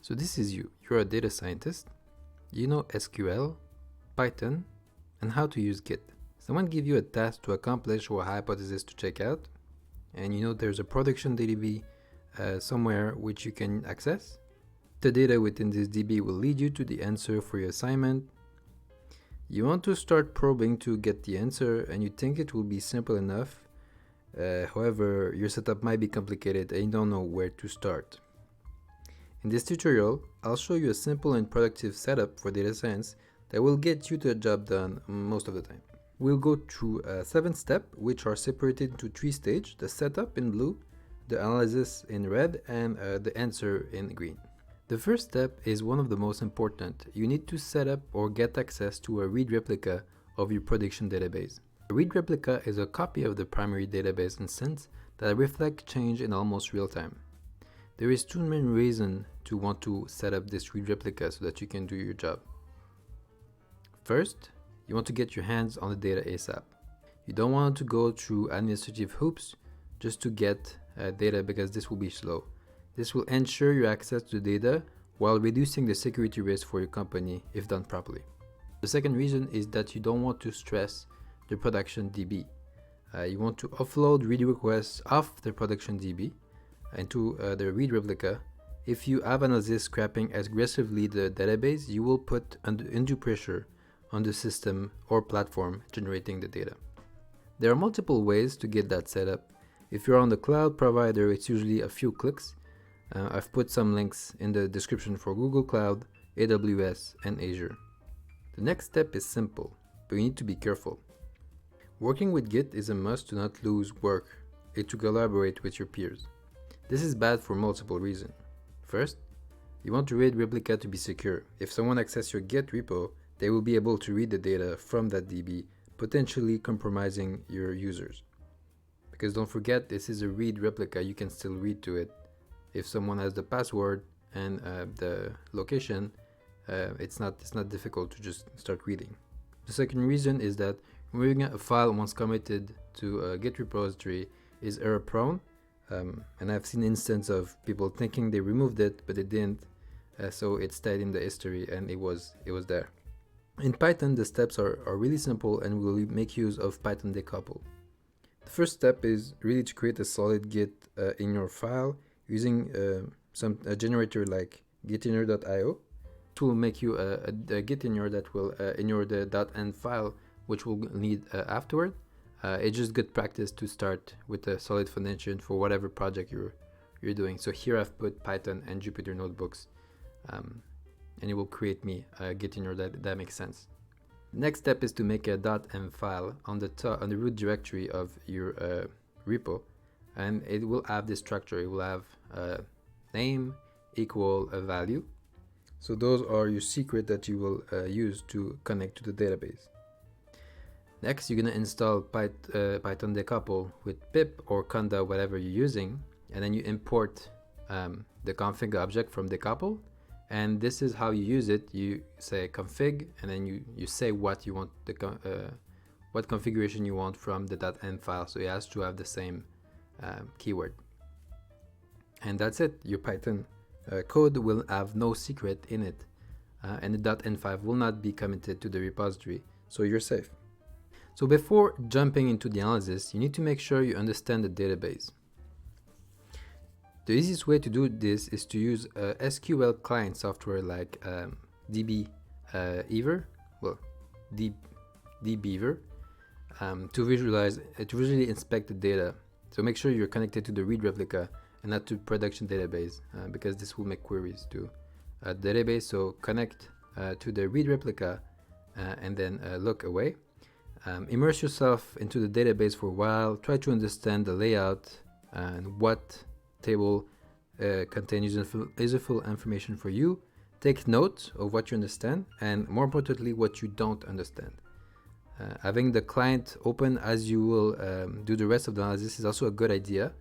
So this is you. You're a data scientist. You know SQL, Python, and how to use Git. Someone give you a task to accomplish or a hypothesis to check out, and you know there's a production DB somewhere which you can access. The data within this DB will lead you to the answer for your assignment. You want to start probing to get the answer, and you think it will be simple enough. However, your setup might be complicated and you don't know where to start. In this tutorial, I'll show you a simple and productive setup for data science that will get you the job done most of the time. We'll go through 7 steps, which are separated into 3 stages: the setup in blue, the analysis in red, and the answer in green. The first step is one of the most important. You need to set up or get access to a read-replica of your production database. A read-replica is a copy of the primary database instance that reflects change in almost real time. There is 2 main reasons to want to set up this read-replica so that you can do your job. First, you want to get your hands on the data ASAP. You don't want to go through administrative hoops just to get data, because this will be slow. This will ensure your access to data while reducing the security risk for your company if done properly. The second reason is that you don't want to stress the production DB. You want to offload read requests off the production DB into the read replica. If you have analysis scrapping aggressively the database, you will put undue pressure on the system or platform generating the data. There are multiple ways to get that set up. If you're on the cloud provider, it's usually a few clicks. I've put some links in the description for Google Cloud, AWS, and Azure. The next step is simple, but you need to be careful. Working with Git is a must to not lose work and to collaborate with your peers. This is bad for multiple reasons. First, you want your read-replica to be secure. If someone accesses your Git repo, they will be able to read the data from that DB, potentially compromising your users. Because don't forget, this is a read-replica, you can still read to it. If someone has the password and the location, it's not difficult to just start reading. The second reason is that removing a file once committed to a Git repository is error prone, and I've seen instances of people thinking they removed it, but they didn't, so it stayed in the history and it was there. In Python, the steps are really simple, and we'll make use of Python decouple. The first step is really to create a solid Git in your file using a generator like gitinner.io. It will make you a gitinner that will inure the .env file, which we'll need afterward. It's just good practice to start with a solid foundation for whatever project you're doing. So here I've put Python and Jupyter notebooks, and it will create me a gitinner that makes sense. Next step is to make a .env file on the root directory of your repo, and it will have this structure. It will have a name equal a value. So those are your secret that you will use to connect to the database. Next, you're going to install Python decouple with pip or conda, whatever you're using, and then you import the config object from decouple. And this is how you use it. You say config, and then you say what you want, what configuration you want from the .env file. So it has to have the same keyword. And that's it. Your Python code will have no secret in it, and the .env file will not be committed to the repository, so you're safe. So before jumping into the analysis, you need to make sure you understand the database. The easiest way to do this is to use SQL client software like DBeaver, to visually inspect the data. So make sure you're connected to the read replica and not to production database, because this will make queries to the database. So connect to the read replica and then look away. Immerse yourself into the database for a while. Try to understand the layout and what table contains useful information for you. Take note of what you understand, and more importantly, what you don't understand. Having the client open as you will do the rest of the analysis is also a good idea.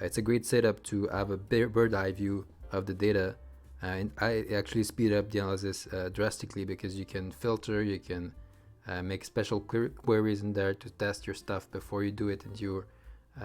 It's a great setup to have a bird eye view of the data, and I actually speed up the analysis drastically, because you can filter, you can make special queries in there to test your stuff before you do it into your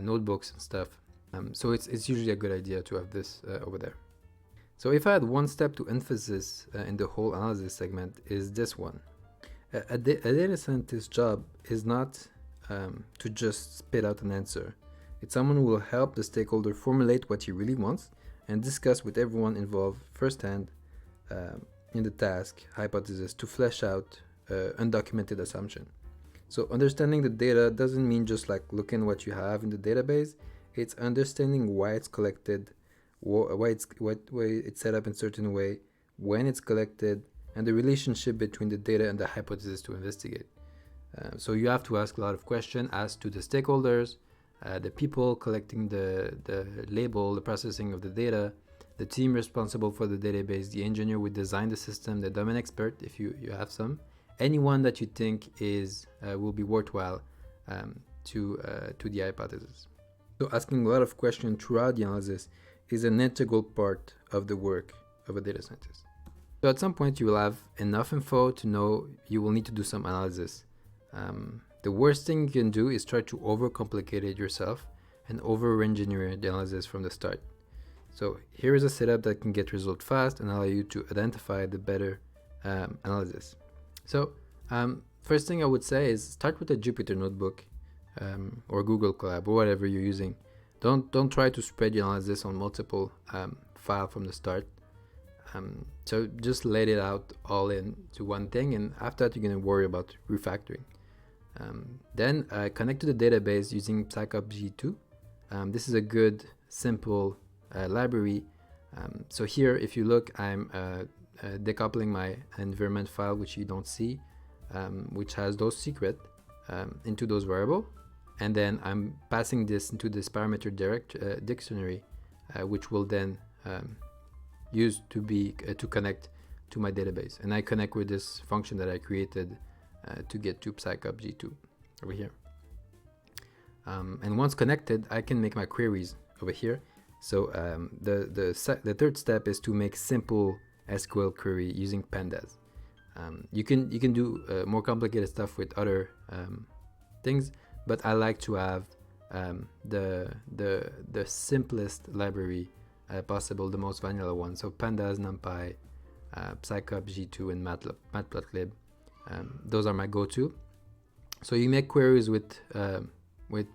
notebooks and stuff. So it's usually a good idea to have this over there. So if I had one step to emphasis in the whole analysis segment, is this one. A data scientist's job is not to just spit out an answer. It's someone who will help the stakeholder formulate what he really wants and discuss with everyone involved firsthand in the task hypothesis to flesh out undocumented assumption. So understanding the data doesn't mean just like looking what you have in the database. It's understanding why it's collected, why it's set up in a certain way, when it's collected, and the relationship between the data and the hypothesis to investigate. So you have to ask a lot of questions as to the stakeholders, the people collecting the label, the processing of the data, the team responsible for the database, the engineer who designed the system, the domain expert, if you have some, anyone that you think will be worthwhile to the hypothesis. So asking a lot of questions throughout the analysis is an integral part of the work of a data scientist. So at some point you will have enough info to know you will need to do some analysis. The worst thing you can do is try to overcomplicate it yourself and over-engineer the analysis from the start. So here is a setup that can get results fast and allow you to identify the better analysis. So first thing I would say is start with a Jupyter notebook or Google Colab or whatever you're using. Don't try to spread your analysis on multiple files from the start. So just let it out all into one thing, and after that you're going to worry about refactoring. Then connect to the database using PsycopG2. This is a good, simple library. So here, if you look, I'm decoupling my environment file, which you don't see, which has those secrets into those variables. And then I'm passing this into this parameter dictionary, which will then use to connect to my database. And I connect with this function that I created to get to PsycopG2 over here. And once connected, I can make my queries over here. So the third step is to make simple SQL query using pandas. You can do more complicated stuff with other things, but I like to have the simplest library possible, the most vanilla one. So pandas, NumPy, PsycopG2, and Matplotlib. Those are my go-to. So you make queries with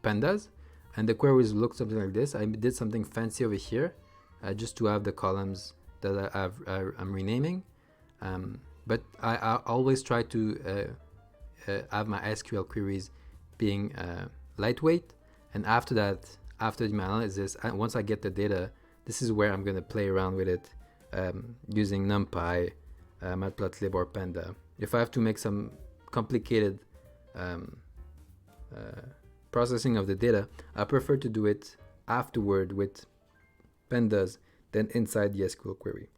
pandas, and the queries look something like this. I did something fancy over here, just to have the columns that I'm renaming. But I always try to have my SQL queries being lightweight, and after that, after my analysis, once I get the data, this is where I'm going to play around with it using NumPy, Matplotlib, or Panda. If I have to make some complicated processing of the data, I prefer to do it afterward with pandas than inside the SQL query.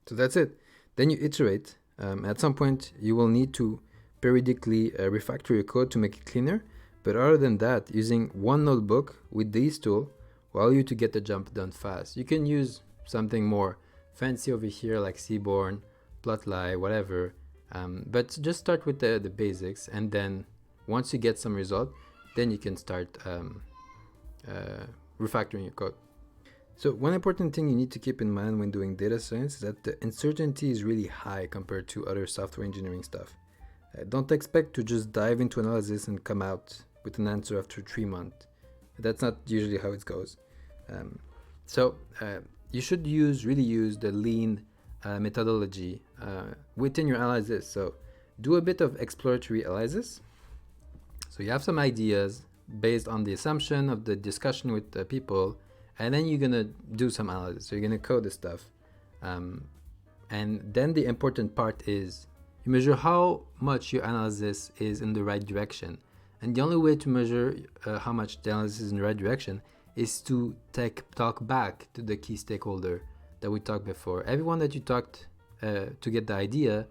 So that's it. Then you iterate. At some point, you will need to periodically refactor your code to make it cleaner. But other than that, using one notebook with these tools will allow you to get the jump done fast. You can use something more fancy over here like Seaborn, Plotly, whatever. But just start with the basics, and then once you get some result, then you can start refactoring your code. So one important thing you need to keep in mind when doing data science is that the uncertainty is really high compared to other software engineering stuff. Don't expect to just dive into analysis and come out with an answer after 3 months. That's not usually how it goes. So you should really use the lean methodology within your analysis. So do a bit of exploratory analysis. So you have some ideas based on the assumption of the discussion with the people, and then you're gonna do some analysis. So you're gonna code the stuff, and then the important part is you measure how much your analysis is in the right direction. And the only way to measure how much the analysis is in the right direction is to talk back to the key stakeholder that we talked before. Everyone that you talked to get the idea,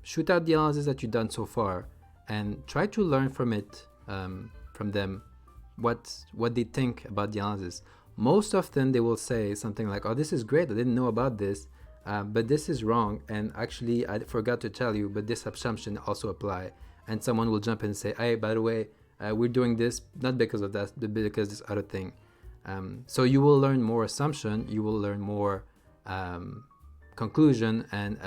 shoot out the analysis that you've done so far and try to learn from it, from them, what they think about the analysis. Most often they will say something like, oh, this is great, I didn't know about this, but this is wrong, and actually I forgot to tell you, but this assumption also apply. And someone will jump in and say, hey, by the way, we're doing this not because of that, but because this other thing. So you will learn more assumption, you will learn more conclusion, and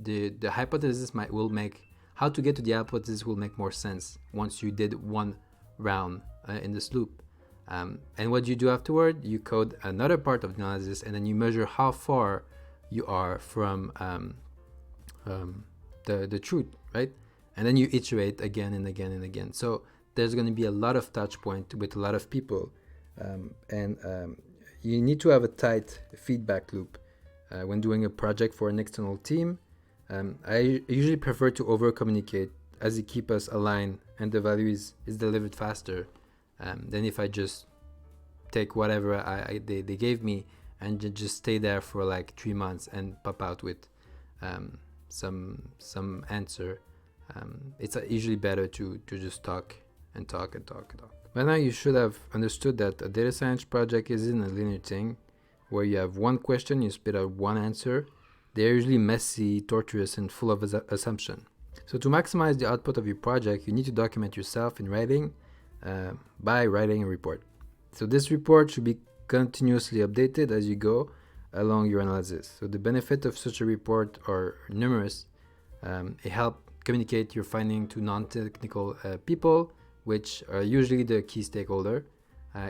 the hypothesis will make, how to get to the hypothesis will make more sense once you did one round in this loop. And what you do afterward, you code another part of the analysis, and then you measure how far you are from the truth, right? And then you iterate again and again and again. So there's going to be a lot of touch point with a lot of people, and you need to have a tight feedback loop when doing a project for an external team. I usually prefer to over communicate, as it keeps us aligned and the value is delivered faster than if I just take whatever they gave me and just stay there for like 3 months and pop out with some answer. It's usually better to just talk and talk and talk and talk. By now you should have understood that a data science project isn't a linear thing where you have one question, you spit out one answer. They're usually messy, torturous, and full of assumption. So to maximize the output of your project, you need to document yourself in writing by writing a report. So this report should be continuously updated as you go along your analysis. So the benefit of such a report are numerous. It helps communicate your finding to non-technical people, which are usually the key stakeholder.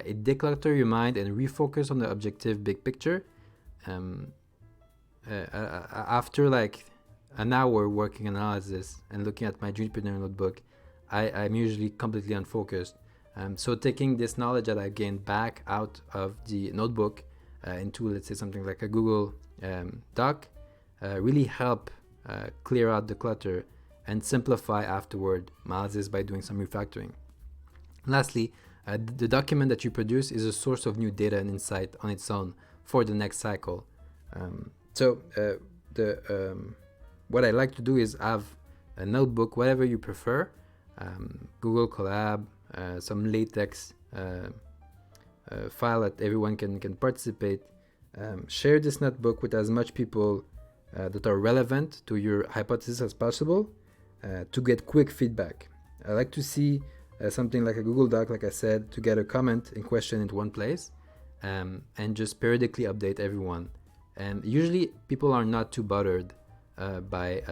It declutter your mind and refocus on the objective big picture. After like an hour working analysis and looking at my Jupyter notebook, I'm usually completely unfocused. So taking this knowledge that I gained back out of the notebook into, let's say, something like a Google Doc really help clear out the clutter and simplify afterward analysis by doing some refactoring. Lastly, the document that you produce is a source of new data and insight on its own for the next cycle. What I like to do is have a notebook, whatever you prefer, Google Colab, some latex file that everyone can participate. Share this notebook with as much people that are relevant to your hypothesis as possible to get quick feedback. I like to see something like a Google Doc, like I said, to get a comment and question into one place, and just periodically update everyone. And usually people are not too bothered by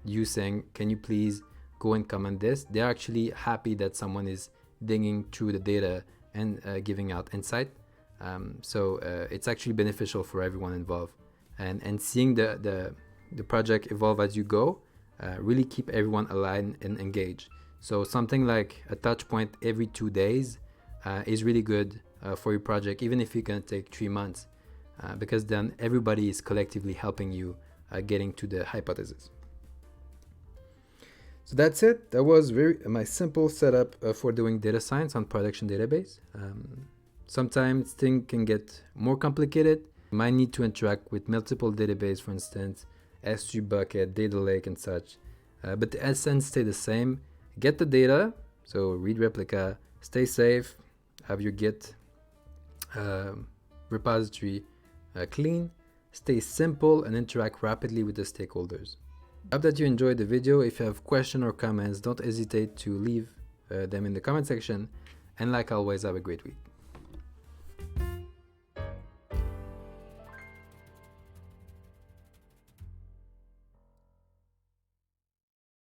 you saying, can you please go and comment this? They're actually happy that someone is digging through the data and giving out insight. So it's actually beneficial for everyone involved. And seeing the project evolve as you go really keep everyone aligned and engaged. So something like a touch point every 2 days is really good for your project, even if you're going to take 3 months, because then everybody is collectively helping you getting to the hypothesis. So that's it. That was my simple setup for doing data science on production database. Sometimes things can get more complicated. You might need to interact with multiple databases, for instance, S3 bucket, data lake, and such. But the essence stay the same. Get the data, so Read-Replica, stay safe, have your Git repository clean, stay simple, and interact rapidly with the stakeholders. I hope that you enjoyed the video. If you have questions or comments, don't hesitate to leave them in the comment section. And like always, have a great week.